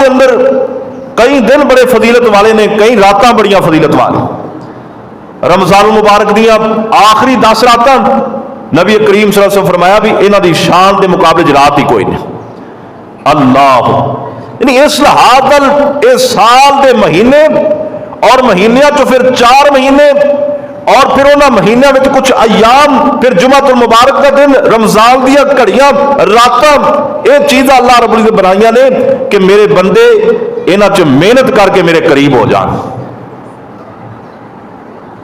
अंदर कई दिन बड़े फजीलत वाले ने, कई रातां बड़ियां फजीलत वाले। रमजान मुबारक दियां आखिरी 10 रातां नबी करीम सल्लल्लाहु अलैहि वसल्लम फरमाया भी इन्हां दी शान के मुकाबले च रात ही कोई नहीं। अल्लाह, यानी इस लिहाज नाल इस साल के महीने और महीनों चो फिर 4 महीने और फिर उन्होंने महीनों में कुछ अयाम, फिर जुमातुल मुबारक का दिन, रमजान दियां घड़ियां रातां, ये चीज़ां अल्लाह रब्बुल इज़्ज़त बनाईयां ने कि मेरे बंदे इन्हां च मेहनत करके मेरे करीब हो जान।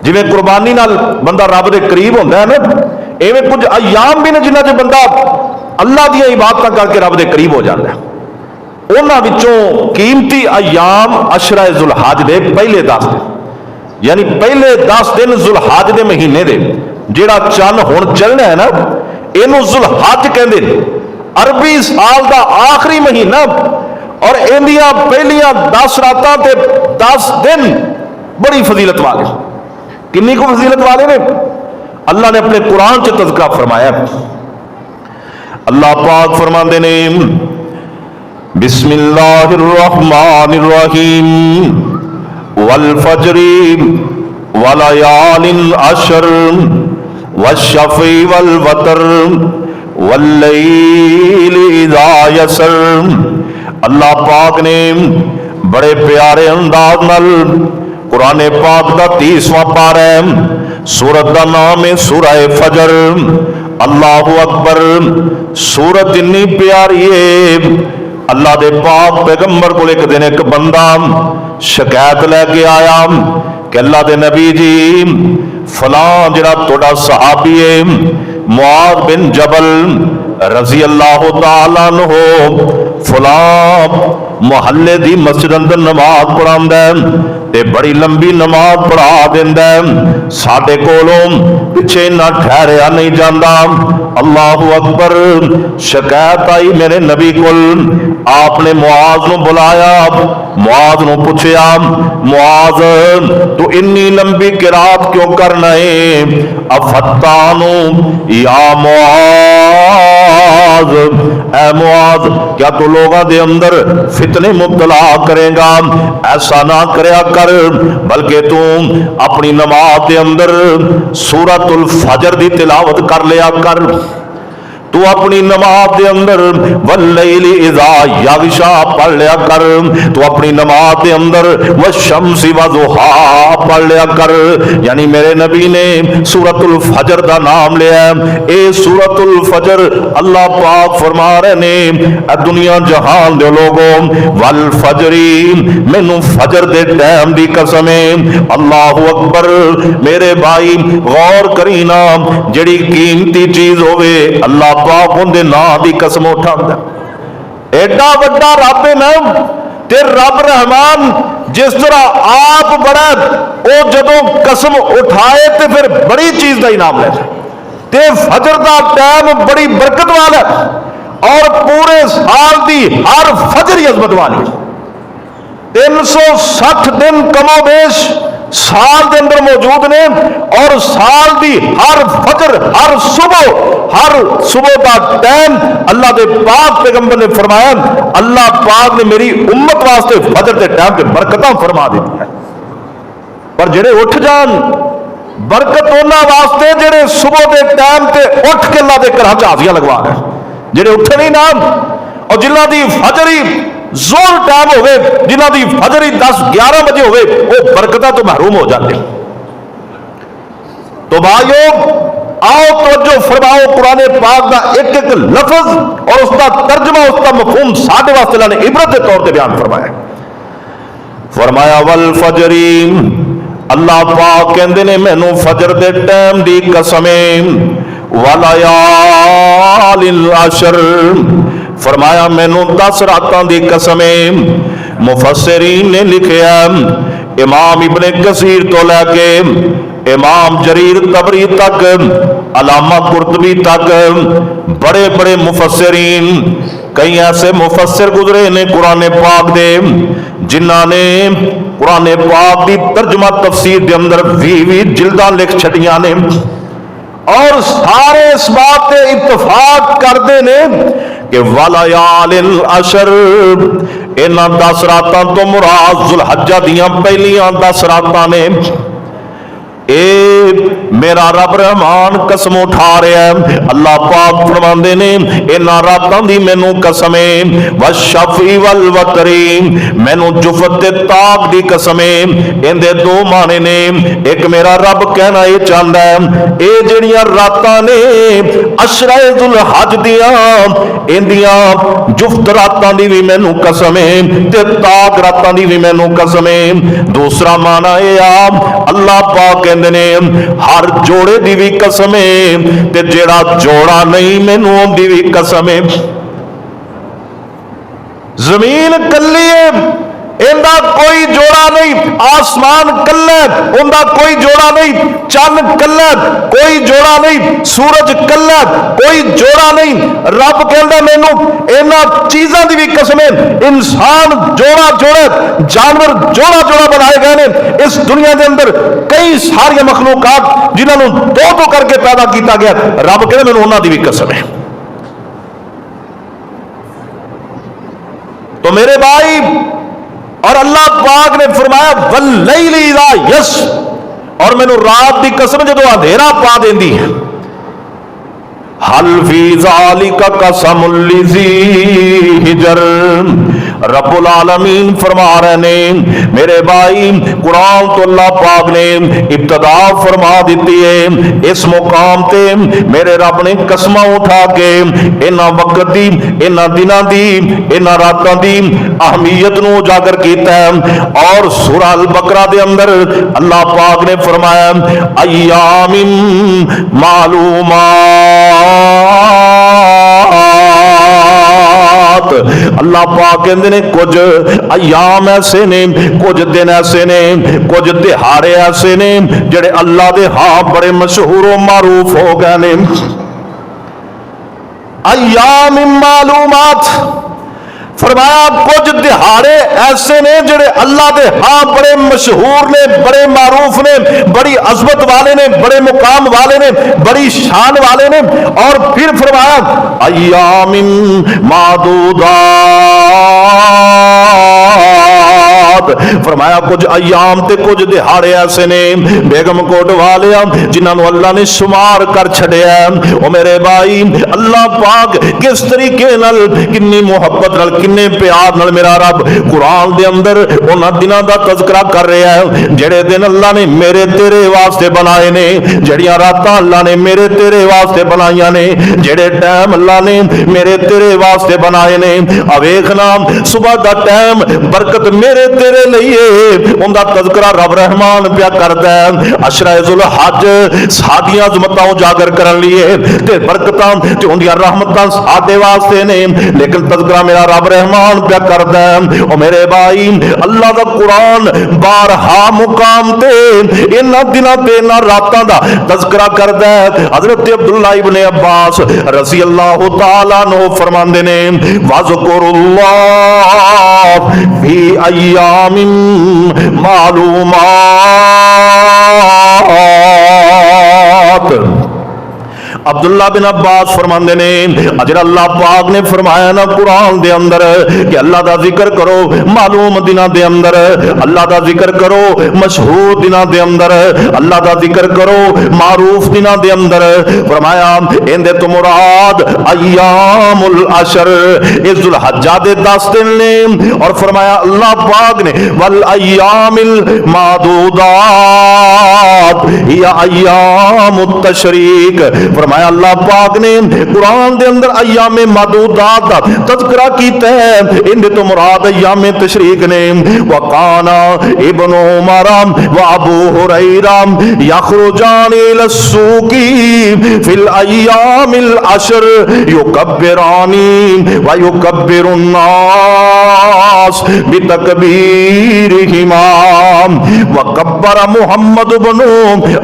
जिवें कुर्बानी नाल बंदा रब के करीब होंदा है ना, इवें कुछ अयाम भी ने जिन्हां च बंदा अल्लाह दी इबादत करके रब के करीब हो जाता है। उन्हां विचों कीमती अयाम अशरा जुलहज दे पहले 10 दिन, यानी पहले 10 दिन जुलहज के महीने दे, जिहड़ा चंद हुण चलना है ना, इनू जुलहज कहंदे ने। अरबी साल का आखिरी महीना और इंदियां पहलियां 10 रातां ते 10 दिन बड़ी फजीलत वाले। किन्नी को फजीलत वाले ने? अल्लाह ने अपने कुरान च तज़किरा फरमाया। अल्लाह पाक फरमाते ने बिस्मिल्लाहिर रहमानिर रहीम वल फज्री वलयालिन अशर वश्शफ़ी वल वतर वल्लैली इज़ा यसर। अल्लाह पाक ने बड़े प्यारे अंदाज नाल कुरान पाक का 30वां पारा है, सूरत का नाम है सूरह फजर। अल्लाहु अकबर। सूरत इन्नी प्यारी है। अल्लाह दे पाक पैगंबर को एक दिन एक बंदा शिकायत लैके आया कि अल्लाह दे नबी जी फलां जिहड़ा तुहाडा सहाबी है मुआज़ बिन जबल रजी अल्लाह तआला अन्हु फलां मुहल्ले दी मस्जिद अंदर नमाज पढ़ांदा है ते बड़ी लंबी नमाज पढ़ा देंदा है, साडे कोलों पिछे ना ठहरिया नहीं जाता। अल्लाहु अकबर। शिकायत आई मेरे नबी कोल, आपने मुआज़ नूं बुलाया, मुआज़ नूं पुछया मुआज़ तू इन्नी लंबी किरात क्यों करना है? अफत्तानु या मुआज़, ऐ मुआज़ क्या तू लोगों के अंदर फितने मुब्तला करेगा? ऐसा ना करया कर, बल्कि तू अपनी नमाज के अंदर सूरतुल फजर की तिलावत कर लिया कर। तू अपनी नमाज के अंदर वल्लैली इज़ा यग़शा पढ़ लिया कर। तू अपनी नमाज के अंदर वश्शम्सी वज़ुहा पढ़ लिया कर। यानी मेरे नबी ने सूरतुल फजर का नाम लिया। ए सूरतुल फजर अल्लाह पाक फरमा रहे ने दुनिया जहान दे लोगों वल फजरी, मैनू फजर दे टाइम दी कसम है। अल्लाहु अकबर। मेरे भाई गौर करी ना, जड़ी कीमती चीज होवे अल्लाह पाक उनके नाम की कसम उठांदा। एडा वड्डा रब है ना, ते रब रहमान जिस तरह आप बड़ा वो जदों कसम उठाए तो फिर बड़ी चीज का इनाम ले। ते फजर का टाइम बड़ी बरकत वाला और पूरे साल की हर फजर ही अजमत वाली। 360 दिन कमोबेश साल के अंदर मौजूद ने और साल की हर फजर हर सुबह का टाइम अल्लाह के पाक पैगंबर ने फरमाया, अल्लाह पाक ने मेरी उम्मत वास्ते फजर के टाइम पे बरकत फरमा दी है। पर जेड़े उठ जान बरकत उन्हां वास्ते जेड़े सुबह के टाइम पे उठ के अल्लाह के घर च हाजियां लगवा रहे, जेड़े उठे नहीं ना और जिन्हां दी फजर ही जोर टाइम होवे, जिन्हां दी फजर ही 10-11 बजे होवे, वो बरकतां तो महरूम हो जाते। तो भाइयों आओ तवज्जो फरमाओ, कुरान पाक का एक एक लफ्ज और उसका तर्जमा उसका मफहूम साडे वास्ते अल्लाह ने इबरत के तौर पर बयान फरमाया। फरमाया वल फजरी, अल्लाह पाक कहंदे ने मैनू फजर दे टाइम दी कसम वलयालिल अशर, फरमाया मैनू 10 रातां दी कसम। मुफस्सिरीन ने लिखिया इमाम इब्ने कसीर तो लैके इमाम जरीर तबरी तक अलामा कुर्तबी तक बड़े बड़े मुफस्सिरीन, कई ऐसे मुफस्सिर गुजरे ने कुरान पाक दे जिन्हां ने कुरान पाक की तर्जमा तफसीर के अंदर 20 जिल्दां लिख छड़ियां ने और सारे इस बात पे इत्तफाक करते ने कि वलयालिल अशर, इन्हां 10 रातां तो मुराद जुलहज्जा दियां पहलियां 10 रातां ने। ए मेरा रब रहमान कसम उठा रहा है। अल्लाह पाक फरमांदे ने इन्हां रातां दी मैनू कसम है, वशफी वल वतरी, मैनू जुफत ते ताक दी कसम है। इहदे दो माने ने। एक मेरा रब कहना यह चाहता है, ये जड़ियां रातां ने अशराए जुल हज दियां, इंदियां जुफ्त रातां दी भी मैनू कसम है ते ताक रातां दी भी मैनू कसम है। दूसरा माना यह आ, अल्लाह पाक ने हर जोड़े दी भी कसम है ते जेड़ा जोड़ा नहीं मैनू उनदी भी कसम है। जमीन कल्ली है, इनका कोई जोड़ा नहीं। आसमान कल्ला, उनका कोई जोड़ा नहीं। चंद कल्ला, कोई जोड़ा नहीं। सूरज कल्ला, कोई जोड़ा नहीं। रब कहता मैनू इन्हां चीज़ों की भी कसम है। इंसान जोड़ा जोड़ा, जानवर जोड़ा जोड़ा बनाए गए ने। इस दुनिया के अंदर कई सारिया मखलूकात जिन्होंने दो दो करके पैदा किया गया, रब कहता मैनू उन्हां दी भी कसम है। तो मेरे भाई, और अल्लाह पाक ने फरमाया वल्लैली इज़ा यस, और मैनू रात की कसम जो अंधेरा पा देंदी है। हल फी ज़ालिका कसमुल लिज़ी हिजर, रब्बुल आलमीन फरमा रहे ने मेरे भाई, कुरान तो अल्लाह पाक ने इब्तदा फरमा दी है। इस मुकाम ते मेरे रब ने कसम उठा के इन्हां वक्त दी, इन्हां दिनां दी, इन्हां रातां दी अहमियत नूं उजागर कीता है। और सूरह अल बकरा दे अंदर अल्लाह पाक ने फरमाया अय्यामिन मालूमात, अल्लाह पाक कहते ने कुछ अयाम ऐसे ने, कुछ दिन ऐसे ने, कुछ दिहाड़े ऐसे ने जेड़े अल्लाह दे हाँ बड़े मशहूर मारूफ हो गए ने। अयाम मालूमात फरमाया कुछ दिहाड़े ऐसे ने जेड़े अल्लाह दे हाँ बड़े मशहूर ने, बड़े मारूफ ने, बड़ी अजमत वाले ने, बड़े मुकाम वाले ने, बड़ी शान वाले ने। और फिर फरमाया अय्यामिन मादूदात, फरमाया कुछ अयाम ते कुछ दिहाड़े ऐसे ने बेगम कोट वाले जिन्होंने अल्लाह ने शुमार कर छड़िया। ओ मेरे भाई, अल्लाह पाक किस तरीके नाल, किन्नी मुहब्बत नाल, किन्ने प्यार नाल मेरा रब कुरान दे अंदर उन्हां दिनां दा तज़किरा कर रहा है जेड़े दिन अल्लाह ने मेरे तेरे वास्ते बनाए ने, जड़ियां रातां अल्लाह ने मेरे तेरे वास्ते बनाईयां ने, जेड़े टाइम अल्लाह ने मेरे तेरे वास्ते बनाए ने। अवेखना सुबह दा टाइम बरकत मेरे तेरे लिए, उनका तज़किरा रब रहमान प्या करता है। अशरा जुल हज सादियां अज़मतां उजागर करन लिए ते बरकतां ते उनदियां रहमतां साडे वास्ते ने, लेकिन तज़किरा मेरा रब रहमान प्या करता है। और मेरे भाई, अल्लाह दा कुरान बारहा मुकाम ते इन्हां दिनां ते इन्हां रातां दा तज़किरा करदा है। हज़रत अब्दुल्लाह इब्ने अब्बास रज़ी अल्लाह तआला अन्हु फरमांदे ने वज़कुरुल्लाह फी अय्यामिन मालूमात, अब्दुल्ला बिन अब्बास फरमाते ने अजर अल्लाह पाक ने फरमाया ना कुरान दे अंदर कि अल्लाह दा जिक्र करो मालूम दिना दे अंदर, अल्लाह दा जिक्र करो मशहूर दिना दे अंदर, अल्लाह दा जिक्र करो मारूफ दिना दे अंदर। फरमाया इंदे तो मुराद अय्यामुल अशर, इस जुल हज्जा दे 10 दिन ने। और फरमाया अल्लाह पाक ने वल अय्यामिल मादूदात या अय्यामुत तशरीक, फरमाया अल्लाह पाक ने कुरान दे अंदर अय्यामे मादूदात दा तज़किरा कीता है। इनदे तो मुराद अय्यामे तशरीक ने। वकाना इब्न उमर व अबू हुरैरा यखरुजान इला सूकी फिल अय्यामिल अशर युकब्बिरानी व युकब्बिरुन नास, अन्नास बितकबीरिहिमा वकब्बर मुहम्मद बनु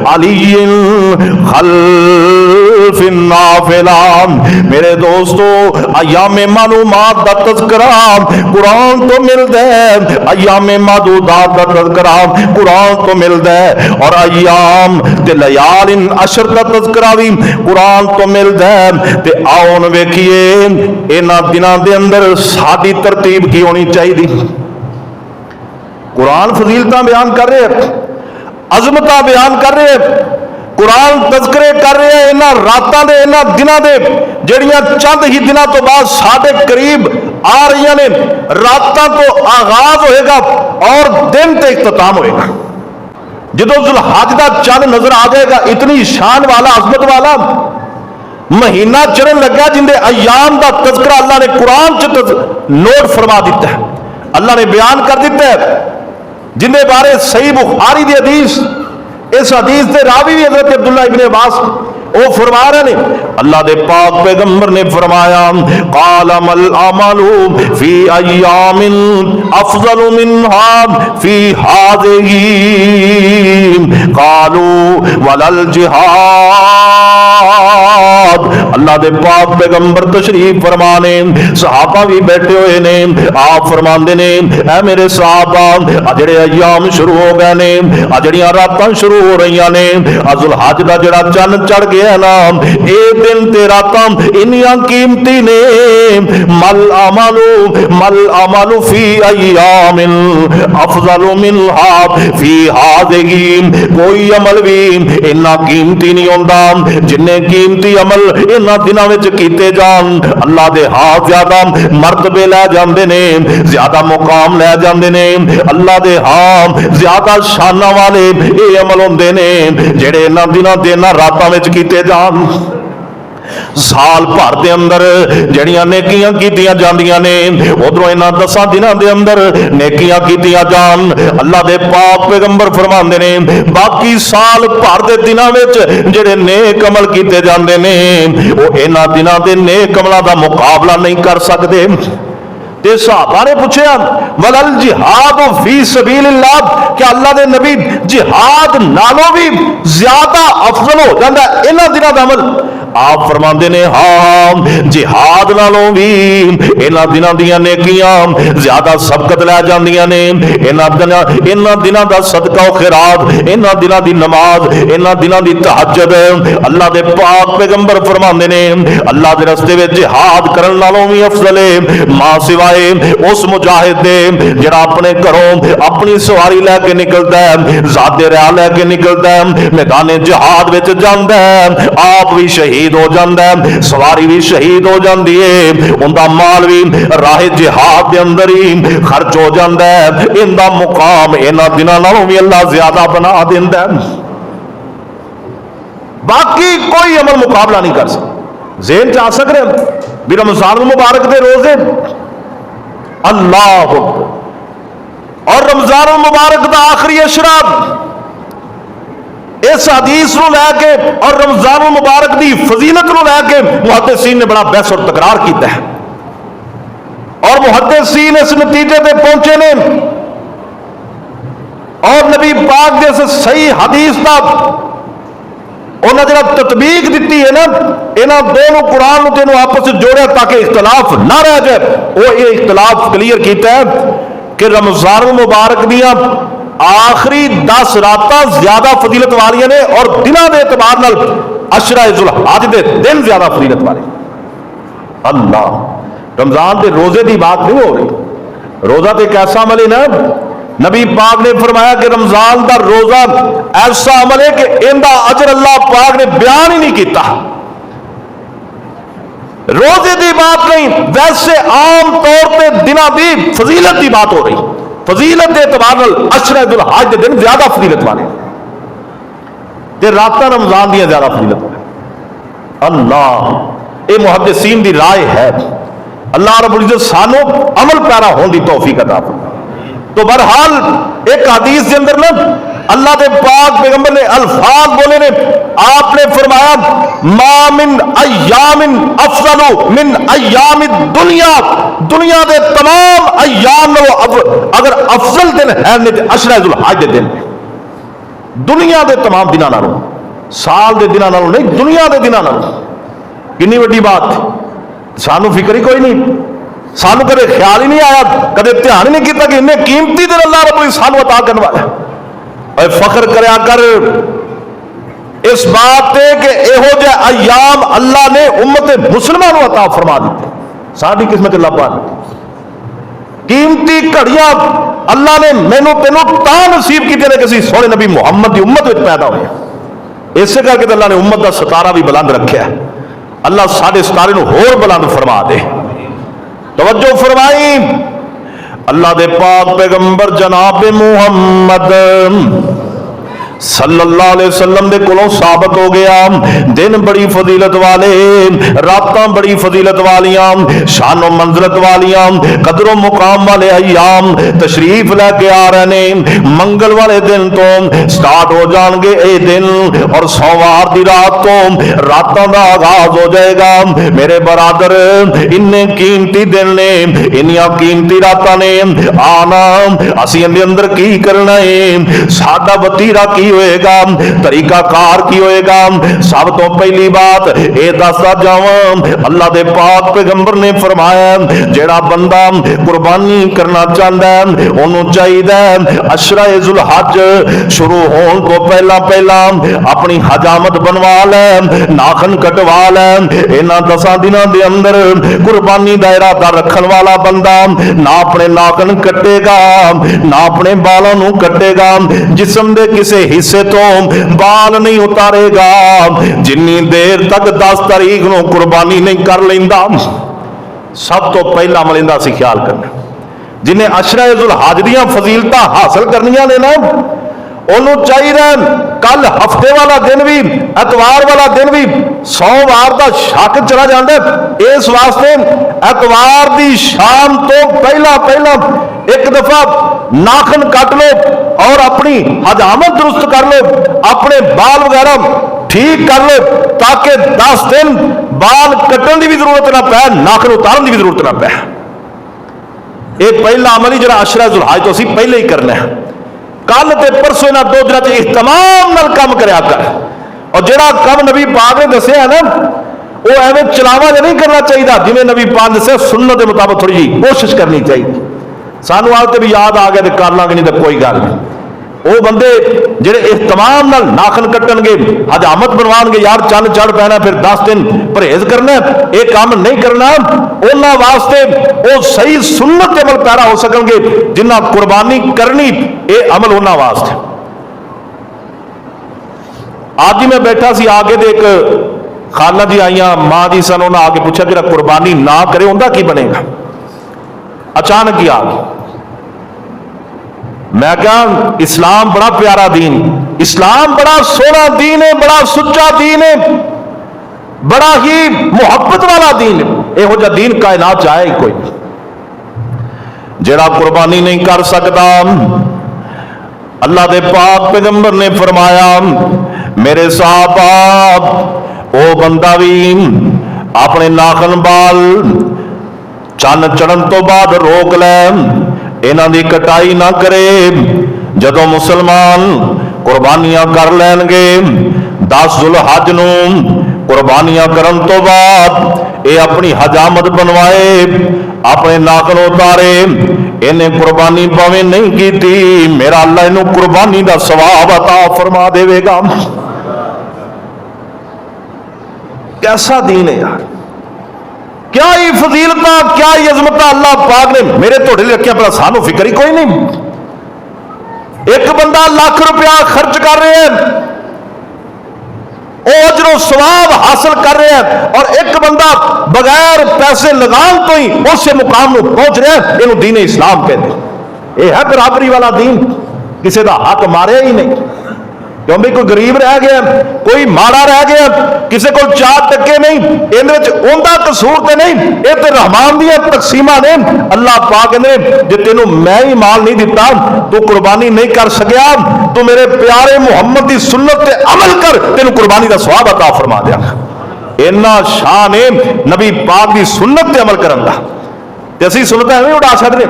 अली खल्फिन नाफिला। मेरे दोस्तों, अय्यामे मालूमात दा तज़किरा कुरान तो मिलदा है, अय्यामे मादूदात दा तज़किरा कुरान तो मिलदा है, और अय्याम ते लयालिन अशर दा तज़किरा भी कुरान तो मिलदा है। ते आओ हुण वेखिए इन्हां दिनां दे अंदर साडी तरतीब की होनी चाहिए। कुरान फजीलतां बयान कर रहे हैं, अजमतां बयान कर रहे हैं, कुरान तज़किरे कर रहे हैं इन्हां रातां दे, इन्हां दिनां दे जड़ियां चंद ही दिनों तो बाद साढ़े करीब आ रही ने। रातां तो आगाज होएगा और दिन ते इख्तिताम होएगा। जदों जुल्हज दा चंद नजर आ जाएगा, इतनी शान वाला अजमत वाला महीना चढ़न लगा जिंदे अयाम का तज़किरा अल्लाह ने कुरान च नोट फरमा दिता है, अल्लाह ने बयान कर दिता है, जिंदे बारे सही बुखारी दी हदीस, इस हदीस के रावी भी हज़रत अब्दुल्लाह इब्ने अब्बास वो फरमा रहे ने, अल्लाह दे पाक पैगंबर ने फरमाया क़ालमल अमलु फी अय्यामिन अफ़ज़लु मिन्हा फी हाज़िही क़ालू वलल जिहाद। अल्लाह दे पाक पैगंबर तशरीफ फरमाने, सहाबा भी बैठे हुए ने, आप फरमाते ने ऐ मेरे सहाबा जेड़े अय्याम शुरू हो गए ने, जड़ियां रातां शुरू हो रही ने, जुल हज दा जड़ा चंद चढ़ गया ना, ए दिन ते रातां इन्नियां कीमती ने, मल अमलु फी अय्यामिन अफ़ज़लु मिन्हा फी हाज़िही। कोई अमल भी इन्ना कीमती नहीं होंदा जिन्ने कीमती अमल इन्हां दिनां विच कीते जान। अल्लाह दे हाथ ज्यादा मर्तबे लै जांदे ने, ज्यादा मुकाम लै जांदे ने, अल्लाह दे हाथ ज्यादा शाना वाले ये अमल होंदे ने जेड़े इन्हां दिनां दे इन्हां रातां विच कीते जान। साल भर के अंदर जड़ियां नेकियां कीतियां जांदियां ने, उधरों इन्हां 10 दिनां दे अंदर नेकियां कीतियां जान। अल्लाह दे पाक पैगंबर फरमांदे ने बाकी साल भर के दिनां विच जेड़े नेक अमल कीते जांदे ने, वो इन्हां दिनां दे नेक अमलां दा मुकाबला नहीं कर सकदे। ते सहाबा ने पूछा वलल जिहाद फी सबीलिल्लाह, क्या अल्लाह दे नबी जिहाद नालों भी ज्यादा अफजल हो जाता है इन्हां दिनां दा अमल? आप फरमाते ने हाँ, जिहाद नालों भी इन्हां दिनां दियां नेकियां ज्यादा सबकत लै जांदियां ने। इन्हां दिनां दा सदका व खैरात, इन्हां दिनां दी नमाज, इन्हां दिनां दी तहज्जुद, अल्लाह दे पाक पैगंबर फरमाते ने अल्लाह दे रस्ते विच जिहाद करन नालों भी अफजल है, मां सिवाय उस मुजाहिद दे जिहड़ा अपने घरों अपनी सवारी लैके निकलता है, ज़ादे राह लैके निकलता है, मैदाने जिहाद विच जांदा है, आप भी शहीद हो जाता है, सवारी भी शहीद हो जाती है, उनका माल भी राह जिहाद के अंदर ही खर्च हो जाता है। इनका मुकाम इन्हां दिनां नालों भी अल्लाह ज्यादा बना देंदा है। बाकी कोई अमल मुकाबला नहीं कर सकता। ज़हन च आ सकते भी रमज़ान मुबारक के रोजे अल्लाह और रमज़ान मुबारक का आखिरी अशरा, इस हदीस को लैके और रमज़ान मुबारक की फजीलत को लैके मुहद्दिसीन ने बड़ा बहस और तकरार किया है, और मुहद्दिसीन इस नतीजे पे पहुंचे ने और नबी पाक के सही हदीस का उन्हें जो तत्बीक दी है ना, इन्होंने दोनों कुरान तेनों आपस में जोड़िया ताकि इख्तलाफ ना रह जाए। वो ये इख्तलाफ क्लीयर किया है कि रमज़ान मुबारक दियां आखिरी 10 रातां ज्यादा फजीलत वालियां ने, और दिनों के एतबार नाल अशरा जुल्हज के दिन ज्यादा फजीलत वाले। अल्लाह, रमजान के रोजे की बात नहीं हो रही। रोजा तो एक ऐसा अमल है ना, नबी पाक ने फरमाया कि रमजान का रोजा ऐसा अमल है कि इनका अजर अल्लाह पाक ने बयान ही नहीं किया। रोजे की बात नहीं, वैसे आम तौर पर दिनों की फजीलत की बात हो रही। फजीलत के एतबार अशरा जुल्हज के दिन ज्यादा फजीलत वाले, रात रमजान दी ज्यादा फजीलत वाले। अल्लाह, ये मुहद्दिसीन की राय है। अल्लाह रब्बुल इज्जत सानू अमल पैरा होने की तौफीक अता फरमाए। तो बहरहाल एक हदीस के अंदर ना अल्लाह के पाक पैगंबर ने अल्फाज बोले ने, आपने फरमाया मामिन अय्यामिन अफजलु मिन अय्यामि दुनिया, दुनिया के तमाम अय्याम अगर अफजल दिन है ने अशरा जुल हज के दिन, दुनिया के तमाम दिनों नालों, साल के दिनों नालों नहीं, दुनिया के दिनों नालों। कितनी वड्डी बात, सानू फिक्र ही कोई नहीं, सानू कदे ख्याल ही नहीं आया, कदे ध्यान ही नहीं किया कि इन्हें कीमती दिन अल्लाह रब्बुल इज्जत सानू अता करने वाला। और फख्र करया कर इस बात पे कि एहो जे अय्याम अल्लाह ने उम्मत मुसलमान को अता फरमा दिते, साडी किस्मत अल्लाह पाक कीमती घड़ियां अल्लाह ने मैनू तेनू ता नसीब की कि किसी सोने नबी मुहम्मद की उम्मत में पैदा होया। इस करके तो अल्लाह ने उम्मत का सितारा भी बुलंद रखा। अल्लाह साडे सितारे नू होर बुलंद फरमा दे। तवज्जो फरमाई, अल्लाह दे पाक पैगंबर जनाब मुहम्मद सल्लल्लाहु अलैहि वसल्लम दे कोलों साबित हो गया, दिन बड़ी फजीलत वाले, रातां बड़ी फजीलत वालियां, शानो मंजरत वालियां, कदरों मुकाम वाले अय्याम तशरीफ लेके आ रहे ने। मंगल वाले दिन तो स्टार्ट हो जाएंगे ये दिन और सोमवार की रात तो रातां दा आगाज हो जाएगा। मेरे बरादर इन्ने कीमती दिन ने, इन्नियां कीमती रातां ने, आना असीं इहदे अंदर की करना है, साडा वतीरा की होएगा, तरीका कार की होएगा। सब तो पहली बात ये दसदा जावां, अल्लाह दे पाक पैगंबर ने फरमाया जेड़ा बंदा कुर्बानी करना चाहता है उन्होंने चाहिए अशरा जुल हज शुरू होने तो पहला पहला अपनी हजामत बनवा ले, नाखन कटवा ले। इन्हां 10 दिनों के अंदर कुर्बानी का इरादा रखने वाला बंदा ना अपने नाखन कटेगा ना अपने बालों को कटेगा, जिस्म के किसी हिस्से तो बाल नहीं उतारेगा जिन्नी देर तक 10 तारीख को कुर्बानी नहीं कर लेंदा। सब तो पहला अमल इंदा सी ख्याल करना, जिन्हें अशरा जुल हज दियां फजीलत हासिल करनियां ने ना उन्होंने चाहिए कल हफ्ते वाला दिन भी एतवार वाला दिन भी सोमवार का शक चला जाता है। इस वास्ते एतवार की शाम तो पहला पहला एक दफा नाखन कट लो और अपनी हजामत दुरुस्त कर लो, अपने बाल वगैरह ठीक कर लो ताकि 10 दिन बाल कटन की भी जरूरत ना पै, नाखन उतारन की भी जरूरत ना पै। यह पहला अमल ही जरा अशरा जुल हज तो असीं पहले ही करना है। कल ते परसों इन्हां 2 दिनों च इहतमाम नाल काम करया कर, और जिहड़ा काम नबी पाक ने दस्सिया ना वो एवं चलावा नहीं करना चाहिए, जिवें नबी पाक दस्सिया सुन्नत के मुताबिक थोड़ी जी कोशिश करनी चाहिए। सानू आज भी याद आ गया तो कर लांगे, नहीं तो कोई गल नहीं। वो बंदे जेडे इहतमाम नाल नाखन कट्टणगे, हजामत बनवाणगे, यार चंद चढ़ पैना फिर 10 दिन परहेज करना, ये काम नहीं करना, उन्हां वास्ते वो सही सुन्नत अमल पैरा हो सकणगे जिन्हां कुर्बानी करनी, ये अमल उन्हां वास्ते। आज ही मैं बैठा सी, आगे दे एक खाला जी आईयां, मां जी सन, उन्हें आके पूछा कि कुर्बानी ना करे उनका की बनेगा। अचानक ही आ गई। मैं क्या इस्लाम बड़ा प्यारा दीन, इस्लाम बड़ा सोहना दीन है, बड़ा सुच्चा दीन है, बड़ा ही मुहब्बत वाला दीन है। यहो जिहा दीन कायनात चाहे ही कोई, जेड़ा कुर्बानी नहीं कर सकता। अल्लाह दे पाक पैगंबर ने फरमाया मेरे साहब ओ बंदा भी अपने नाखन बाल चन्न चढ़न तो बाद रोक ले, इन्हां दी कटाई ना करे। जदों मुसलमान कुर्बानियां कर लैणगे 10 जुल हज नूं कुर्बानियां करन तो बाद ये अपनी हजामत बनवाए, अपने नाखन उतारे, इन्हें कुर्बानी भावें नहीं की, मेरा अल्लाह इनू कुर्बानी का सवाब अता फरमा देवेगा। कैसा दीन है यार, क्या ही फजीलत, क्या ही अजमत अल्लाह पाक ने मेरे थोड़े लिए रखिया, पर सानू फिक्र ही कोई नहीं। एक बंदा लाख रुपया खर्च कर रहे हैं, अजरो सवाब हासिल कर रहे हैं, और एक बंदा बगैर पैसे लगान तो ही उस मुकाम में पहुंच रहा है। इन्हों दीन इस्लाम कहते, यह है बराबरी वाला दीन, किसी का हक मारे ही नहीं। क्योंकि कोई गरीब रह गया, कोई माड़ा रह गया, किसी को 4 टके नहीं, इनका कसूर तो नहीं, ये तो रहमान दी तकसीमा ने। अल्लाह पाक ने जे तेनों मैं ही माल नहीं दिता, तू कुर्बानी नहीं कर सकिया, तू मेरे प्यारे मुहम्मद की सुन्नत ते अमल कर, तेनों कुर्बानी का सवाब अता फरमा दिया। इन्ना शान है नबी पाक की सुन्नत ते अमल करन दा, ते असीं सुन्नत एवें उड़ा छड्डदे,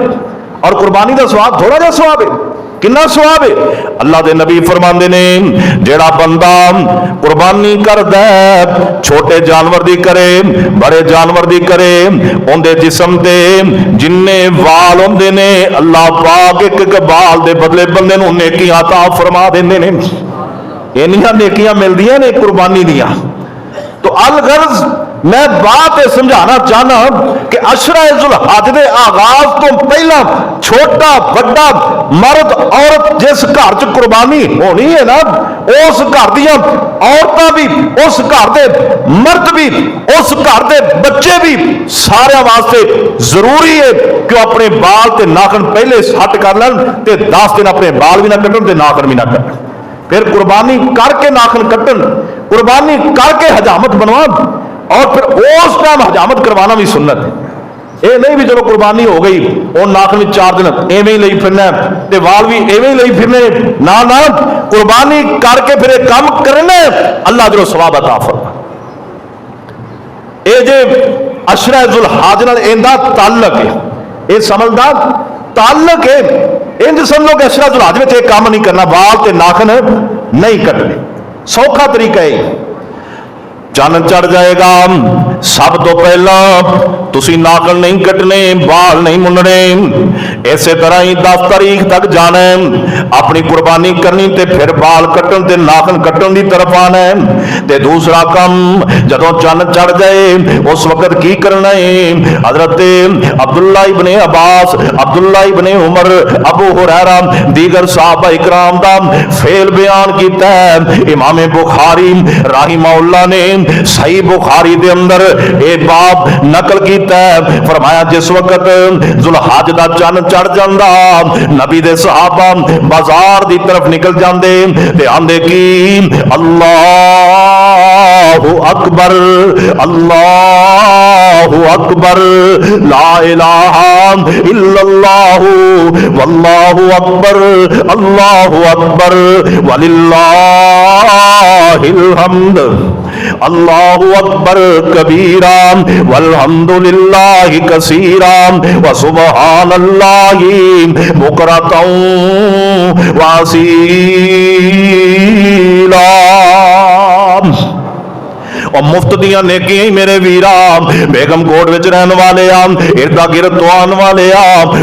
और कुर्बानी का सवाब थोड़ा जिहा सवाब है, कितना सवाब है। अल्लाह के नबी फरमाते ने जेड़ा बंदा कुर्बानी करदा छोटे जानवर दी करे बड़े जानवर दी करे, उनके जिस्म ते जिन्ने वाल होंदे ने अल्लाह पाक एक एक बाल दे बदले बंदे नूं नेकियां अता फरमा देंदे ने। इन्नियां नेकियां मिलदियां ने कुर्बानी दियां। तो अलगर्ज मैं बात यह समझाना चाहना कि अशरा जुल हज के आगाज तो पहला छोटा बड़ा मर्द औरत जिस घर च कुर्बानी होनी है ना, उस घर दियां औरतां भी, उस घर के मर्द भी, उस घर के बच्चे भी, सारे वास्ते जरूरी है कि अपने बाल ते नाखन पहले सट कर लें, 10 दिन अपने बाल भी ना कट्टन ते नाखन भी ना कट्टन, फिर कुर्बानी करके नाखन कट्टन, कुर्बानी करके हजामत बनवा, और फिर उस टाइम हजामत करवाना भी सुन्नत है। ये नहीं भी चलो कुर्बानी हो गई और नाखन भी 4 दिन एवं ही लई फिरना ते वाल भी एवं ही लई फिरने, ना ना कुर्बानी करके फिर एक काम करना, अल्लाह जो सवाब अता फरमा। ये जे अशरा जुल हज नाल इंदा ताल्लुक है, ये समझदा ताल्लुक है। इंज समझो कि अशरा जुल हज में एक काम नहीं करना, वाल ते नाखन नहीं कटने, सौखा तरीका है। चन्न चढ़ जाएगा, सब तो पहला तुसी नाखन नहीं कटने, बाल नहीं मुन्नने, इसे तरह ही 10 तारीख तक जाना है, अपनी कुर्बानी करनी ते फिर बाल कट्टन ते नाखन कट्टन की तरफ आना है। ते दूसरा काम जदों चन्न चढ़ जाए उस वक्त की करना है, हजरत अब्दुल्ला इब्ने अब्बास, अब्दुल्ला इब्ने उमर, अबू हुरैरा दीगर साहबा इकराम दा फेल बयान किया है इमाम बुखारी राहिमहुल्लाह ने सही बुखारी दे अंदर ए बाब नकल कीता है। फरमाया जिस वक्त जुलहज दा चन्न चढ़ जांदा, नबी दे सहाबा बाजार दी तरफ निकल जांदे ते आंदे की अल्लाहु अकबर, अल्लाहु अकबर, ला इलाहा इल्लल्लाहु वल्लाहु अकबर, अल्लाहु अकबर वलिल्लाहिल हम्द, अल्लाहु अकबर कबीरा वल्हम्दुलिल्लाहि कसीरा व सुब्हानल्लाहि बुकरतन वासीला। और मुफ्त दियां नेकियां ही मेरे वीरा, बेगम कोट विच रहने वाले इर्दा गिरद तो आने वाले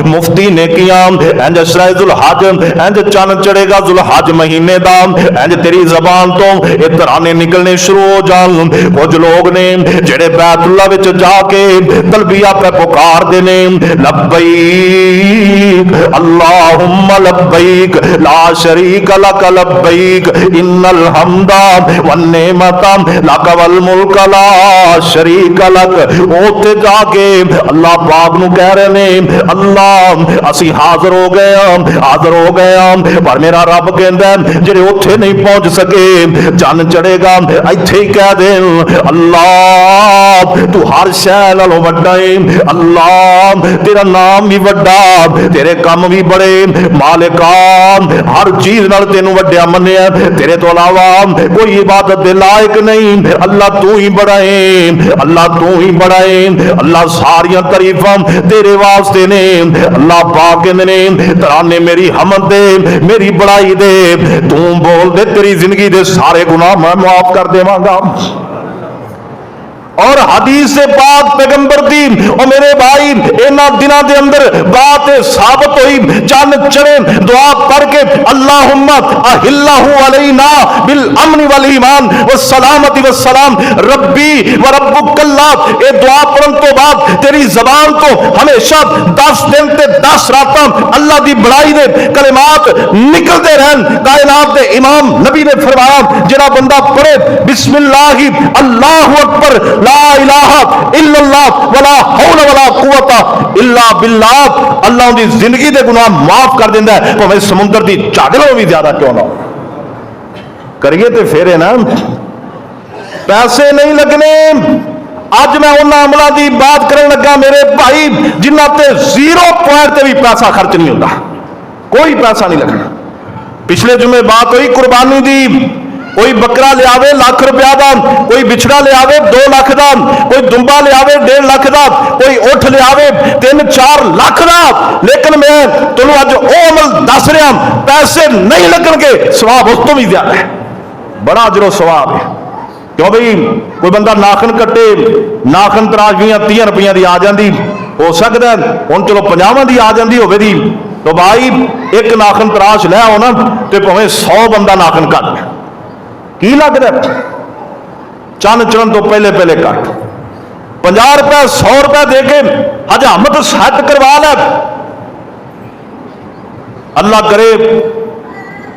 मुफ्ती नेकियां इंज अशरा जुल हज इंज चन्न चढ़ेगा जुल हज महीने दा, इंज तेरी जबान तो ये तराने निकलने शुरू हो जान। कुछ लोग ने जेड़े बैतुल्ला विच जाके तलबिया पे पुकारदे ने लब्बैक अल्लाहुम्मा लब्बैक ला शरीक लक लब्बैक इन्नल हम्दा वन नेमता लक वल मुल्क ला शरीक लक। उत्थे जाके अल्लाह पाक नूं कह रहे ने अल्लाह असी हाजिर हो गए हाजिर हो गए, पर मेरा रब कहंदा जेड़े उत्थे नहीं पहुंच सके चन्न चढ़ेगा इत्थे ही कह दे अल्लाह तू हर शै नालों वड्डा है, अल्लाह तेरा नाम भी वड्डा, तेरे काम भी बड़े, मालिका हर चीज नाल तेनू वड्डिया मन्निया, तेरे तो अलावा कोई इबादत दे लायक नहीं, अल्लाह तू ही बड़ा है, अल्लाह तू ही बड़ा है, अल्लाह सारियां तारीफां तेरे वास्ते ने। अल्लाह पाक कहंदे ने तराने मेरी हमद दे मेरी बड़ाई दे, तू बोल दे तेरी जिंदगी दे सारे गुनाह मैं माफ कर देवांगा। और हदीस से पाक पैगंबर दी और मेरे भाई इन्हां दिनां दे अंदर बात साबित हुई, चन्न चढ़े दुआ पढ़ के अल्लाहुम्मा अहिल्लाहु अलैना बिल अमन वल ईमान व सलामती व सलाम रब्बी व रब्बुकल्लाह, ये दुआ पढ़न तो बाद तेरी जबान तो हमेशा 10 दिन ते 10 रातां अल्लाह दी बड़ाई दे कलिमात निकलते रहन। कायनात दे इमाम नबी ने फरमाया जेड़ा बंदा पढ़े बिस्मिल्लाह अल्लाहु अकबर ला इलाहा इल्लल्लाह वला हौला वला कुव्वता इल्ला बिल्लाह, अल्लाह दी जिंदगी दे गुनाह माफ कर देंदा है, भावें समुंदर दी झाग नालों भी ज्यादा क्यों ना हो। करिए तो फिर है ना, पैसे नहीं लगने। अज मैं उन्होंने अमलों की बात करन लगा मेरे भाई जिन्हों ते 0 पॉइंट ते भी पैसा खर्च नहीं होता, कोई पैसा नहीं लगना। पिछले जुमे बात हुई कुर्बानी दी, कोई बकरा लिया लाख रुपया का, कोई बिछड़ा लिया 2 लाख का, कोई दुंबा लिया 1.5 लाख का, कोई उठ लिया 3-4 लाख का। लेकिन मैं तुम अज वो अमल दस रहा, पैसे नहीं लगनगे, सवाब उस तो भी ज्यादा है, बड़ा अजरो सवाब है। क्यों भाई कोई बंदा नाखन कट्टे, नाखन तराशगियां 30 रुपया की आ जाती, हो सकता है हम चलो 50 की आ जाती होवे दी, तो भाई एक नाखन तराश लै आओ ना तो भावें 100 बंदा नाखन कट की लगता, चंद चढ़न तो पहले पहले कट 50 रुपया 100 रुपया दे के हजामत सैट करवा लै। अल्लाह करे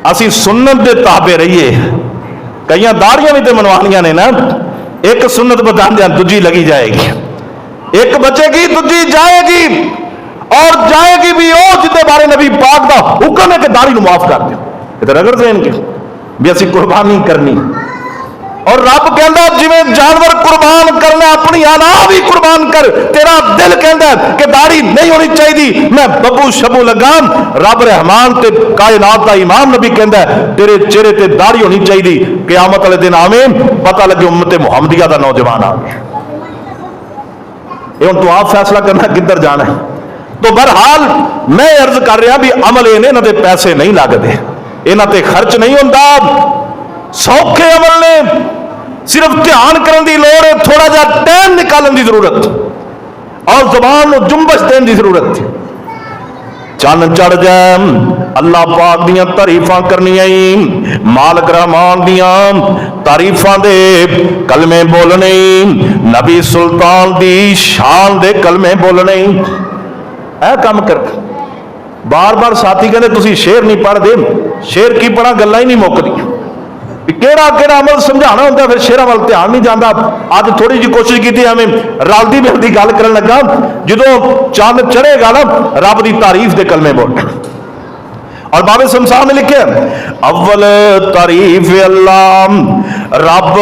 असी सुन्नत के ताबे रहिए। कई दाड़ियां भी तो मनवानियां ने ना, एक सुन्नत बता दिया दूजी लगी जाएगी, एक बचेगी दूजी जाएगी, और जाएगी भी वो जिसके बारे नबी पाक का हुक्म है कि दाढ़ी माफ कर दो, इधर रगड़ देंगे भी असी कुर्बानी करनी। और रब कहता जिवें जानवर कुर्बान करना, अपनी आना भी कुर्बान कर, तेरा दिल कहता कि दाढ़ी नहीं होनी चाहिए, मैं बबू शबू लगा। रब रहमान ते कायनात का इमाम नबी कहता तेरे चेहरे ते दाढ़ी होनी चाहिए, क़यामत वाले दिन आवे पता लगे उम्मत मुहम्मदिया का नौजवान आ गया। ये हुण तू आप फैसला करना किधर जाना है। तो बहरहाल मैं अर्ज कर रहा भी अमल इन्हां दे पैसे नहीं लगते, इन्हां ते खर्च नहीं होंदा, सौखे अमल ने, सिर्फ ध्यान करने की लोड़ है, थोड़ा जा टाइम निकालने की जरूरत और जुबान को जुम्बश देने की जरूरत है। चन्न चढ़ जाए अल्लाह पाक दियां तारीफां करनियां, मालिक रहमान दियां तारीफां दे कलमे बोलने, नबी सुल्तान दी शान दे कलमे बोलने, ऐ काम कर। बार बार साथी कहते तुसी शेर नहीं पढ़ते, शेर की पढ़ा गल्लां ही नहीं मुकदी, केड़ा केड़ा अमल समझाना होंदा, फिर शेरां वाल ध्यान नहीं जाता। अज थोड़ी जी कोशिश की हमें रलदी मिलदी गल करन लगा, जो चंद चढ़ेगा ना रब की तारीफ के कलमे बोल। और बाबे शमशान ने लिखे अव्वल तारीफ अल्लाह रब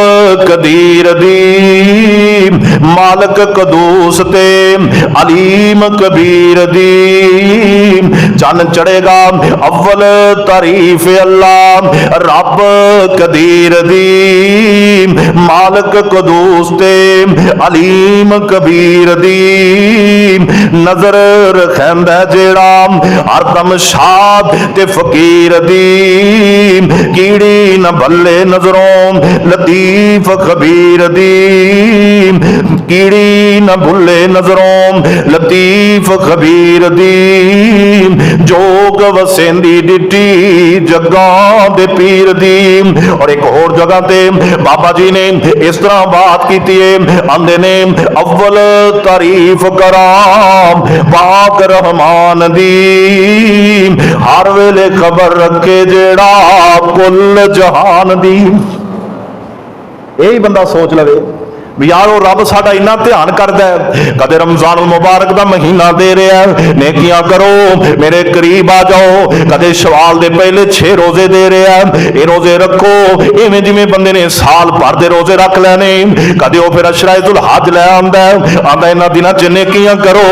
कदीर दी, मालक कदूस ते अलीम कबीर दी। चन्न चढ़ेगा अव्वल तारीफ अल्लाह रब कदीर दी, मालक कदूस ते अलीम कबीर दी। नजर रखैंदा जेड़ा हरदम शाद ते फकीर दी, कीड़ी न भले नजरों लतीफ खबीर दी, कीड़ी न भुले नजरों लतीफ खबीर दी। जोग वसेंदी डिटी जगा दे पीर दी। और एक और जगह ते बाबा जी ने इस तरह बात की है, आंदे ने अव्वल तारीफ कराम पाक रहमान दी, हर वेले खबर रखे जेड़ा कुल जहान दी। यही बंदा सोच लवे भी यार वो रब साडा इन्ना ध्यान करदा है, कदे रमजान मुबारक का महीना दे रहा है, नेकियां करो मेरे करीब आ जाओ, कदे शवाल दे पहले 6 रोजे दे रहा है, ये रोजे रखो, इवें जिवें बंदे ने साल भर दे रोजे रख लेने। कदे वो फिर अशराए दुल हज लै आंदा इन्हां दिनां च नेकियां करो,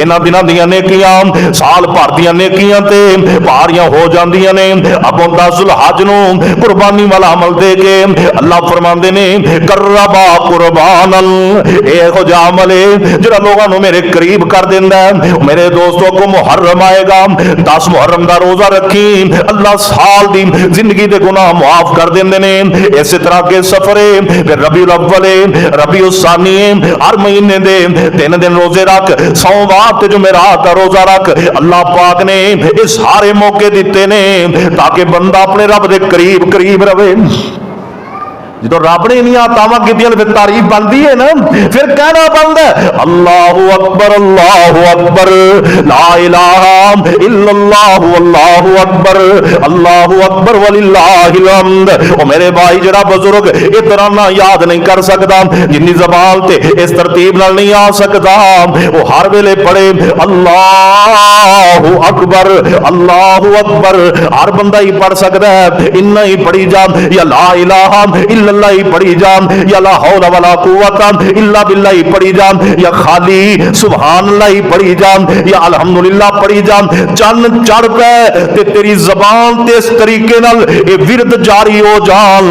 इन्हां दिनां दियां नेकियां साल भर दियां नेकियां ते भारियां हो जांदियां ने। अब 10 जुल हज नूं कुर्बानी वाला अमल दे के अल्लाह फरमांदे ने करबा कुर्बान अमल जो लोगों मेरे करीब कर देंदा है। मेरे दोस्तों को मुहर्रम आएगा, 10 मुहर्रम का रोजा रखी, अल्लाह साल दी जिंदगी के गुनाह माफ कर देंदे ने। इस तरह के सफरे फिर रबीउल अव्वल रबीउल सानी हर महीने दे 3 दिन रोजे रख, सोमवार ते जुमेरात का रोजा रख। अल्लाह पाक ने ये सारे मौके दिते ने ताकि बंदा अपने रब के करीब करीब रहे। जो रब ने इनिया तावा की फिर तारीफ बनती है ना, फिर कहना बनता है अल्लाहु अकबर ला इलाहा इल्लल्लाहु अल्लाहु अकबर वलिल्लाहिल हम्द। ओ मेरे भाई जरा बुजुर्ग इतना ना याद नहीं कर सकता जिन्नी जबान ते इस तरतीब नाल नहीं आ सकता, वो हर वेले पढ़े अल्लाहु अकबर हर बंदा ही पढ़ सकता है, इन्ना ही पढ़ी जा, या ला इलाहा इल्लल्लाह ही पढ़ी जा, या ला हौला वला कुव्वता इल्ला बिल्लाह ही पढ़ी जा, या खाली सुभान अल्लाह ही पढ़ी जा, या अल्हम्दुलिल्लाह पढ़ी जा। चन्न चढ़ पे ते तेरी जबान ते इस तरीके नाल ये विरद जारी हो जान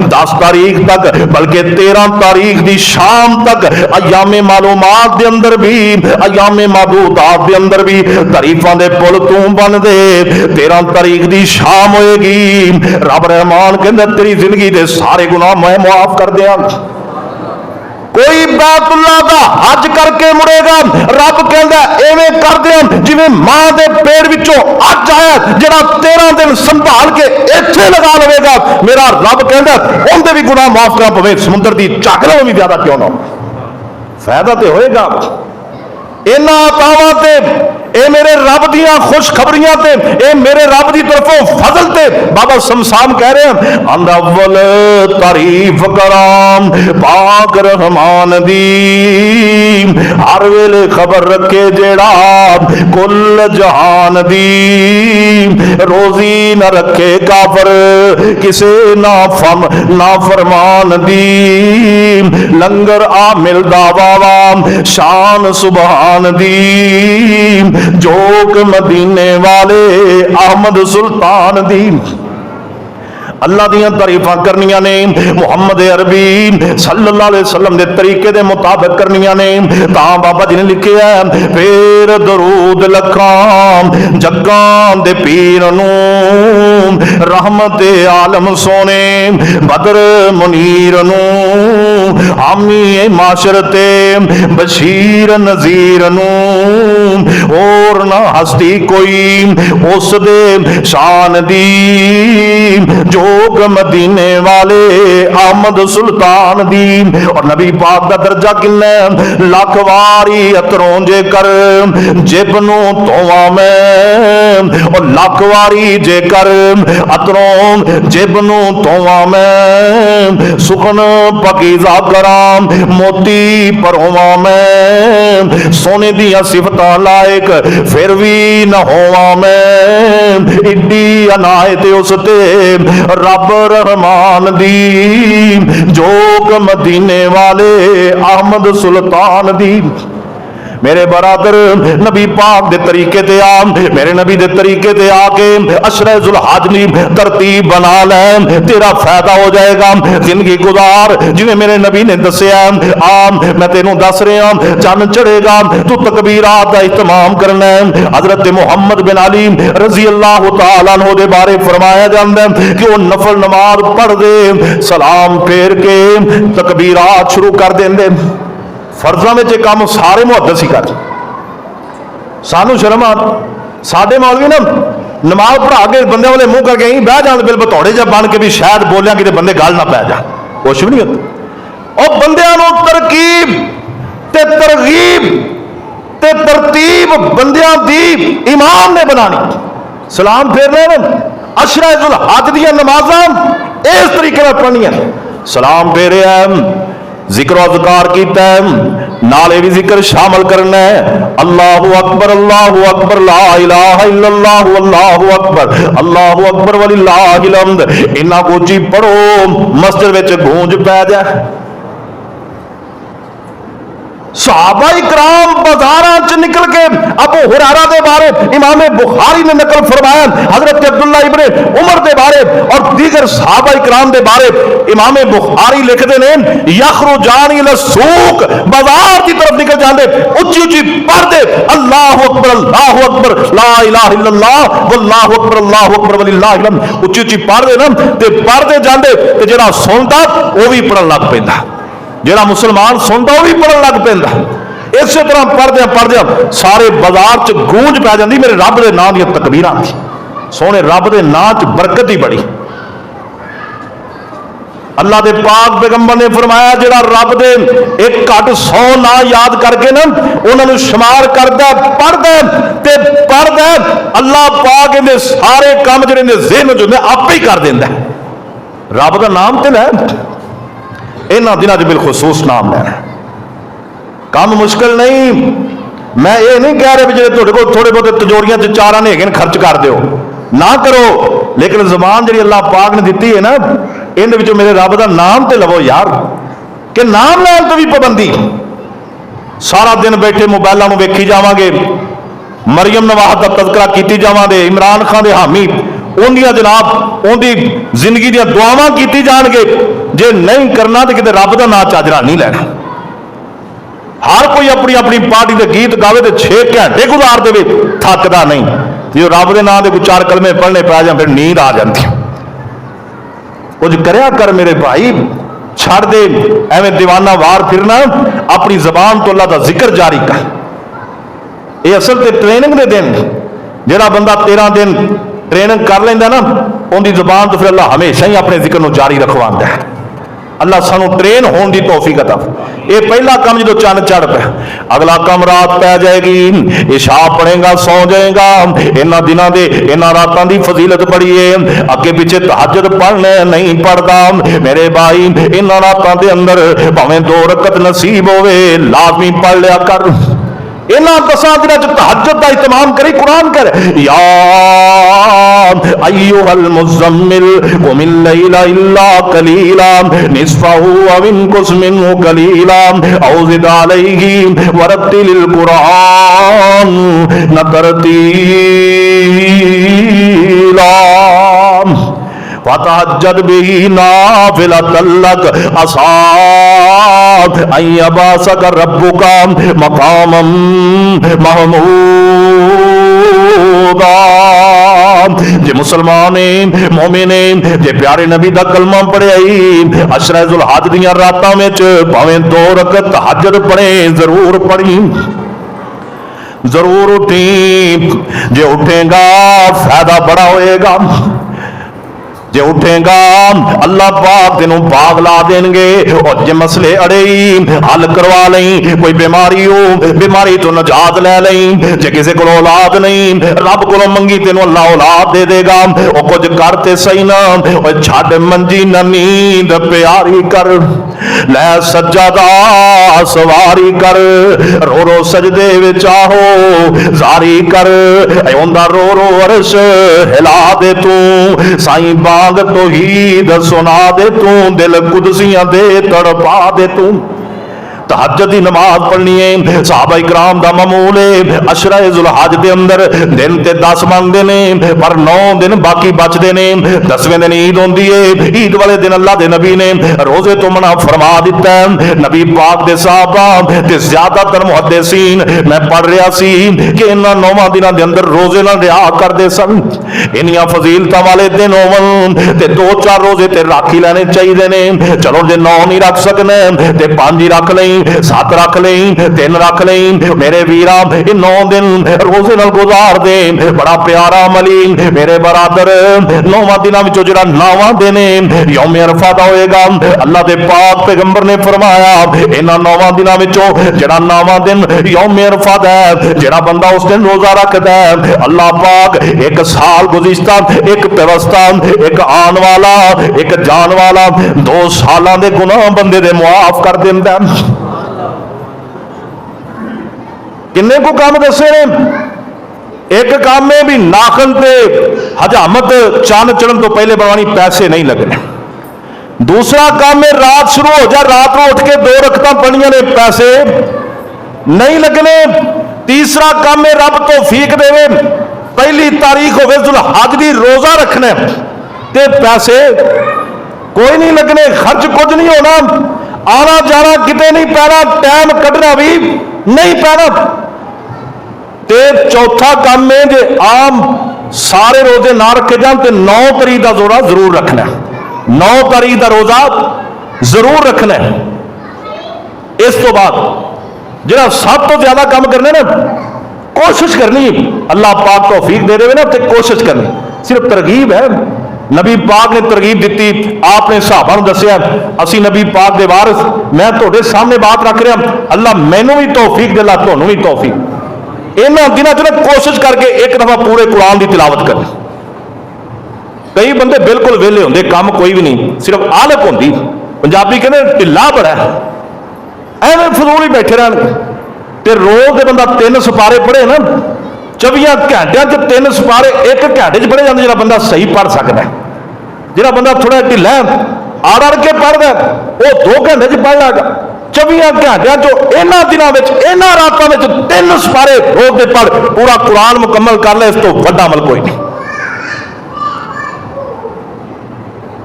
10 तारीख तक, बल्कि 13 तारीख दी शाम तक अयामे मालूमात दे अंदर भी, अयामे माबूदात दे अंदर भी तारीफां दे पुल तू बन दे। 13 तारीख दी शाम होएगी, रब रहमान कहंदा तेरी जिंदगी दे सारे गुनाह मैं माफ कर दिया। कोई बैतुल्लाह दा हज करके मुड़ेगा, रब कहंदा एवें कर दिया जिवें मां दे पेट विचों हज आया, जेड़ा 13 दिन संभाल के इत्थे लगा लवेगा, मेरा रब कहंदा उनदे भी गुनाह माफ करा, भावें समुद्र दी झग नालों भी ज्यादा क्यों ना। फायदा तो होएगा इन्हां अतावां ते, ए मेरे रब दियां खुशखबरियां ते, ए मेरे रब दी तरफों फजल ते। बाबा शमशान कह रहे हैं अव्वल तारीफ कराम पाक रहमान दी, हर वेले खबर रखे जेड़ा कुल जहान दी, रोजी न रखे काफर किसे ना फरमान दी, लंगर आ मिलदा वावा शान सुबहान दी, जोक मदीने वाले अहमद सुल्तान दी। अल्लाह दियां तारीफां करनियां ने, मुहम्मद अरबी सल्लल्लाहु अलैहि वसल्लम दे तरीके दे मुताबिक करनियां ने। तां बाबा जी ने लिखिया फिर दरूद लखां जग्गां दे पीर नूं, रहमत आलम सोने बदर मुनीर नूं, हामी माशर ते बशीर नजीर नूं, और ना हस्ती कोई उस दे शान दी, जो मदीने वाले अहमद सुल्तान दी। और नबी पाक का दर्जा किन्ना लख वारी अतरों जेकर जिबनू तोवा मैं, और लख वारी जेकर अतरों जिबनू तोवा मैं, सुखन पकीजा कराम मोती परोवा मैं, सोने दिया सिफतां लायक फिर भी न होवा मैं, इड्डी अनायत उसते रब रहमान दी, जोक मदीने वाले अहमद सुल्तान दी। मेरे बरादर नबी पाक दे तरीके ते आ, मेरे नबी दे तरीके ते आके अशरे जुल्हज दी तरतीब बना ले, तेरा फायदा हो जाएगा। जिंदगी गुजार जिवें मेरे नबी ने दसिया, आ मैं तेनों दस रहा, चन्न चढ़ेगा तू तकबीरात दा इहतमाम करना है। हजरत मुहम्मद बिन अली रजी अल्लाह तआला अन्हु दे बारे फरमाया जाता है कि वो नफल नमाज पढ़ दे, सलाम फेर के तकबीरात शुरू कर देंदे। फर्जां में काम सारे मुहद्दिस ही कर, सानू शर्म आ, साडे मौलवी ना नमाज पढ़ा के बंदे वाले मुंह करके ही बह जाते बिल बतौड़े जब बन के भी शायद बोलिया कि बंदे गल ना पै जा, कुछ भी नहीं होता। और बंदियां तरकीब ते तरगीब ते तरतीब बंदियां दी इमाम ने बनानी। सलाम फेरने अशरा जुल हज दियां नमाजां इस तरीके पढ़नियां, सलाम फेरे जिक्र अज़कार कीता है, नाले भी जिक्र शामिल करना है। अल्लाहु अकबर ला इलाहा इल्लल्लाहु अल्लाहु अकबर वलिल्लाहिल हम्द। इन्ना कोची पढ़ो मस्जिद विच गूंज पै जाए। सहाबा इकराम बाजारां च निकल के अबू हुरैरा दे बारे इमाम बुखारी ने नकल फरमाया, हजरत अब्दुल्ला इब्ने उमर दे बारे और दीगर सहाबा इकराम दे बारे इमाम बुखारी लिखते ने यखरुजान इला सूक, बाजार की तरफ निकल जाते उच्ची उच्ची पढ़ते अल्लाहु अकबर ला इलाहा इल्लल्लाह वल्लाहु अकबर वलिल्लाहिल हम्द। उच्ची उच्ची पढ़ते ना ते पढ़ते जाते ते जेड़ा सुनता वो भी पढ़न लग पैंदा, जेड़ा मुसलमान सुनता वो भी पढ़न लग पैंदा। इस तरह पढ़दे सारे बाजार च गूंज पै जाती मेरे रब के नाम दी तकबीरां, सोने रब के नाम च बरकत ही बड़ी। अल्लाह के पाक पैगंबर ने फरमाया जिहड़ा रब दे एक घट 100 ना याद करके ना उन्होंने शुमार करता पढ़ता अल्लाह पाक इहदे सारे काम जिहड़े ने ज़हन च आप ही कर देंदा। रब का नाम तो लै, इन्हां दिनां च बिलखुसूस नाम लैना काम मुश्किल नहीं। मैं ये नहीं कह रहा भी जो तुहाडे कोल थोड़े बहुत तिजोरियां च चारा ने हैगे खर्च कर दो, ना करो, लेकिन जबान जी अल्लाह पाक ने दी है ना इन मेरे रब का नाम तो लवो यार, कि नाम लैन तो भी पाबंदी। सारा दिन बैठे मोबाइलों में वेखी जावांगे, मरियम नवाज का तज़किरा की जावांगे, इमरान खान के हामी उन्दियां जनाब उनकी जिंदगी दी दुआवां की जाणगे, जे नहीं करना तो किते रब का नाम चाजरा नहीं लैना। हर कोई अपनी अपनी पार्टी के गीत गावे तो 6 घंटे गुजार दे, थकदा नहीं। जो रब के नाम के कुछ 4 कलमे पढ़ने पै जाए फिर नींद आ जाती। कुछ करया कर मेरे भाई, छड़ दे एवं दीवाना वार फिरना, अपनी जबान तो अल्लाह का जिक्र जारी कर। ये असल ते ट्रेनिंग दे दिन जिहड़ा बंदा 13 दिन ट्रेनिंग कर लेंदा ना उनकी जबान तो फिर अल्लाह हमेशा ही अपने जिक्र को जारी रखवांदा है। अल्लाह सानू ट्रेन होने की तौफीक अता। ये पहला काम जो चंद चढ़ पे, अगला काम रात पै जाएगी, इशा पढ़ेगा सौ जाएगा। इन्हां दिनों के इन्हां रातों की फजीलत बड़ी है, अगे पिछे तहज्जुद पढ़ने नहीं पढ़ता मेरे भाई। इन्हां रातों के अंदर भावें 2 रकत नसीब होवे लाजमी पढ़ लिया कर। इन्हां 10 दिनों च तहज्जुद का इत्माम करी, कुरान कर या अय्युहल मुज़म्मिल कुमिल लैला इल्ला कलीला निस्फहु अव इनकुस मिन्हु कलीला औ ज़िद अलैहि वरत्तिलिल कुरान तरतीला फतहज्जद बिही नाफिलतन लक असा अन यबअसक रब्बुका मकामम महमूदा। जे मुसलमान मोमिन जे प्यारे नबी दा कलमा पढ़िया अशरा जुल हज दियां रातां विच भावें 2 रकत तहज्जुद पढ़े, जरूर पढ़ी, जरूर उठी। जे उठेगा फायदा बड़ा होएगा, जे उठेगा अल्लाह पाक तेनों पाग ला देंगे। और जे मसले अड़े हल करवा लें, कोई बीमारी हो बीमारी तो नजात ले लें, जे किसी को औलाद नहीं रब को मंगी तेनों अल्लाह औलाद दे देगा। और कुछ करते सही ना और छड़ मंजी न नींद प्यारी कर, लै सज्जादा सवारी कर, रो रो सजदे विच आहो जारी कर, औंदा रो रो अरश हिला दे तू साईं बाग तौहीद सुना दे तू, दिल कुदसियां दे तड़पा दे तू। तहज्जुद की नमाज पढ़नी है, सहाबा इकराम दा मामूल है। अशरा जुल हज के अंदर दिन ते 10 मंगते हैं पर 9 दिन बाकी बचते हैं। 10वें दिन ईद होती है, ईद वाले दिन अल्लाह के नबी ने रोजे तो मना फरमा दिता है। नबी पाक दे सहाबा ते ज्यादातर मुहद्दिसीन मैं पढ़ रहा सी कि इन्हां 9 दिनों के अंदर रोजे ना रिहा करते सन। इन्नियां फजीलतां वाले दिन होवन ते 2-4 रोजे ते रख ही लेने चाहिए ने। चलो जे 9 नहीं रख सकने ते 5 ही रख लें, 7 रख लें, 3 रख लें। मेरे वीरा ये 9 दिन रोजे नाल गुजार दे, बड़ा प्यारा अमली मेरे बरादर। 9 दिनों में जो 9वां दिन यौम अरफा दा होएगा, अल्लाह दे पाक पैगंबर ने फरमाया इन्हां 9 दिनों में जो 9वां दिन यौम अरफा दा जेड़ा बंदा उस दिन रोजा रखदा है, अल्लाह पाक 1 साल गुज़िश्ता, एक व्यवस्था, एक आन वाला, एक जान वाला 2 सालों के गुनाह बंदे दे मुआफ कर दिंदा। किन्ने को काम दसे ने? एक काम में भी नाखन पे हजामत चांद चढ़न तो पहले बनवानी, पैसे नहीं लगने। दूसरा काम में रात शुरू हो जाए, रात को उठ के 2 रकतां पढ़नियां ने, पैसे नहीं लगने। तीसरा काम में रब तौफीक देवे, पहली तारीख होवे जुल हज दी रोजा रखना ते पैसे कोई नहीं लगने, खर्च कुछ नहीं होना, आना जाना किते नहीं पैना, टाइम कढ़ना भी नहीं पैना। ते चौथा काम में जे आम सारे रोजे ना रखे जान तो 9 तारीख का रोजा जरूर रखना, 9 तारीख का रोजा जरूर रखना। इस तो बाद जो सब तो ज्यादा काम करने ना, कोशिश करनी अल्लाह पाक तौफीक दे देवे ना, तो कोशिश करनी। सिर्फ तरगीब है, नबी पाक ने तरगीब दी, आपने सहाबा नूं दस्सिया असी नबी पाक दे वारिस, मैं तुहाडे सामने बात रख रहा, अल्लाह मैनू भी तौफीक दे, अल्लाह तुहानू भी तौफीक। इन्हां दिनां च कोशिश करके एक दफा पूरे कुरान की तिलावत करनी। कई बंदे बिल्कुल वेले होंदे, काम कोई भी नहीं, सिर्फ आलक होंदी। पंजाबी कहते ढिला बड़ा है, एवं फजूल ही बैठे रहन। ते रोज दे बंदा 3 सिपारे पढ़े ना, 24 घंटिया 3 सिपारे 1 घंटे च पढ़े जाते। जो बंदा सही पढ़ सकता है, जो बंदा थोड़ा ढिला आड़ अड़ के पढ़ता वो 2 घंटे च पढ़ लेगा। 24 घंटिया चो इन्होंने दिनों में, इन्होंने रातों में 3 सिपारे रोज के पढ़ पूरा कुरान मुकम्मल कर ले, इस तो वड्डा अमल कोई नहीं।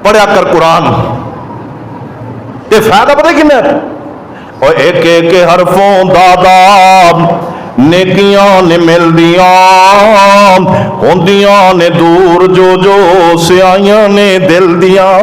पढ़िया कर कुरान, ये फायदा पता किन्ना, और एक एक हरफों दादा नेकियां ने मिलदियां होंदियां ने दूर, जो जो सियाइयां ने दिल दियां।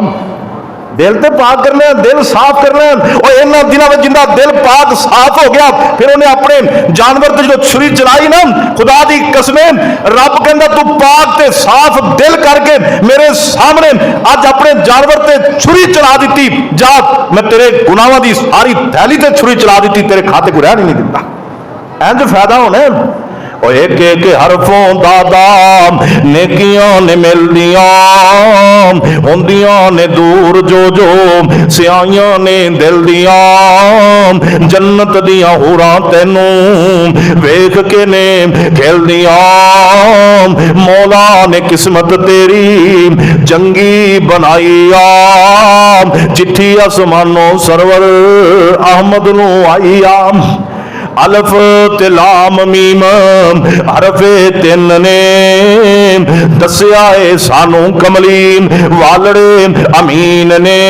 दिल तो पाक करना, दिल साफ करना। और इन्होंने दिनों में जिंदा दिल पाक साफ हो गया, फिर उन्हें अपने जानवर से जो छुरी चलाई ना, खुदा दी कसमें रब कहता तू पाक ते साफ दिल करके मेरे सामने अज अपने जानवर ते छुरी चला दी, जा मैं तेरे गुनाहों की सारी थैली ते छुरी चला दी, तेरे खाते को रहने नहीं दिता। इंज फायदा होना। और एक एक हरफों दादा नेकियां ने मिलदियां होंदियां ने दूर, जो जो सियाइयां ने दिल दियां। जन्नत दियां हुरां तैनू वेख के ने खेलदियां, मौला ने किस्मत तेरी चंगी बनाई आ। चिट्ठी आसमानों सरवर अहमद नू आई आ। अलफ ते लाम मीम हरफे 3 ने दस्या है सानू कमली वालड़े अमीन ने।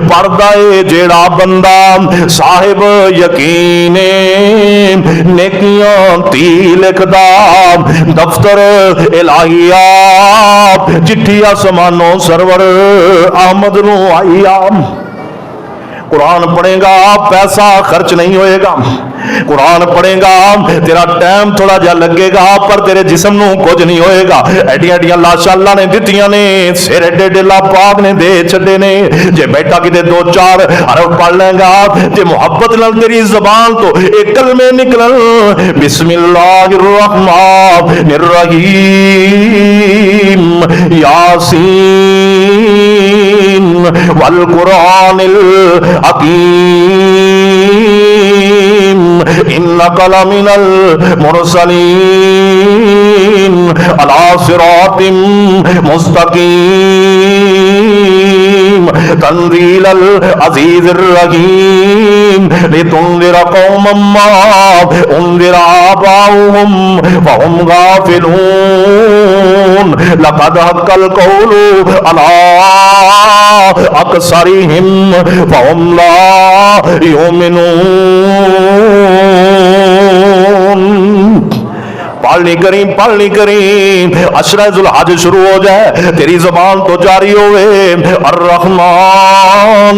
पढ़दा है जेड़ा बंदा साहिब यकीन, नेकियां ती लिखदा दफ्तर इलाहिया। चिट्ठी आसमानों सरवर अहमद नू आई आ। कुरान पढ़ेगा पैसा खर्च नहीं होएगा, कुरान पढ़ेगा तेरा टाइम थोड़ा जा लगेगा, पर तेरे जिस्म नू कुछ नहीं होएगा। एडियां एडियां लाशां अल्लाह ने दित्तियां ने, सिर एडे एडे अल्लाह पाक ने दे छड्डे ने। जे बेटा किते 2-4 हरफ पढ़ लेगा ते मुहब्बत नाल तेरी जुबान तो एक कलमे निकलन, बिस्मिल्लाहिर रहमानिर रहीम, यासीन वल कुरानिल हकीम, इन्नका लमिनल मुरसलीन अला सिरातिम मुस्तकीम, तंजीलल अजीजिर रहीम, लितुंदिरा कौमम मा उन्दिरा आबाउहुम फहुम गाफिलून, लक़द हक़्क़ल क़ौलु अला अक्सरिहिम फहुम ला युमिनून। पढ़नी करीम अशरा जुल्हज शुरू हो जाए, तेरी जुबान तो जारी होवे। अर्रहमान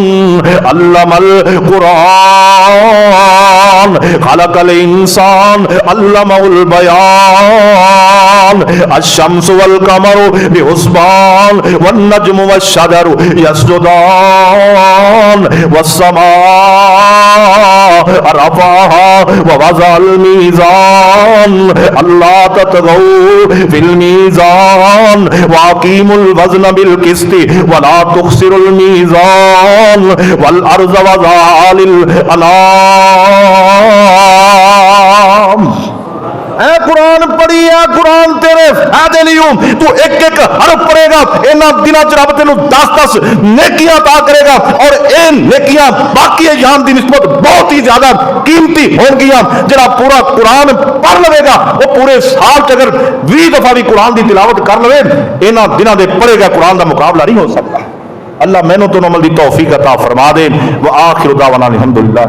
अल्लमल कुरान, खलकल इंसान अल्लमहुल बयान, अश्शम्सु वल कमरु बिहुस्बान, वन नज्मु वश्शजरु यस्जुदान, वस्समा रफ़अहा व वज़अल मीज़ान, अल्लाह ततगौ फिल मीज़ान वाकीमुल वज़न बिल क़िस्ति वला तुख़सिरुल मीज़ान, वल अर्ज़ वज़ालिल अनाम। ऐ कुरान पढ़ी है, कुरान तेरे फायदे लिए तू एक एक हरफ पढ़ेगा, इन्हां दिनों च रब तेनू 10-10 नेकियां अता करेगा। और ये नेकियां बाकी अयाम की निस्बत बहुत ही ज्यादा कीमती होंगियां। जिहड़ा पूरा कुरान पढ़ लवेगा वो पूरे साल च अगर 20 दफा भी कुरान की तिलावत कर लवे, इन्हां दिनों के पढ़ेगा कुरान का मुकाबला नहीं हो सकता। अल्लाह मैनू तो अमल की तौफीक अता फरमा दे। व आखिर दावाना अल्हम्दुलिल्लाह।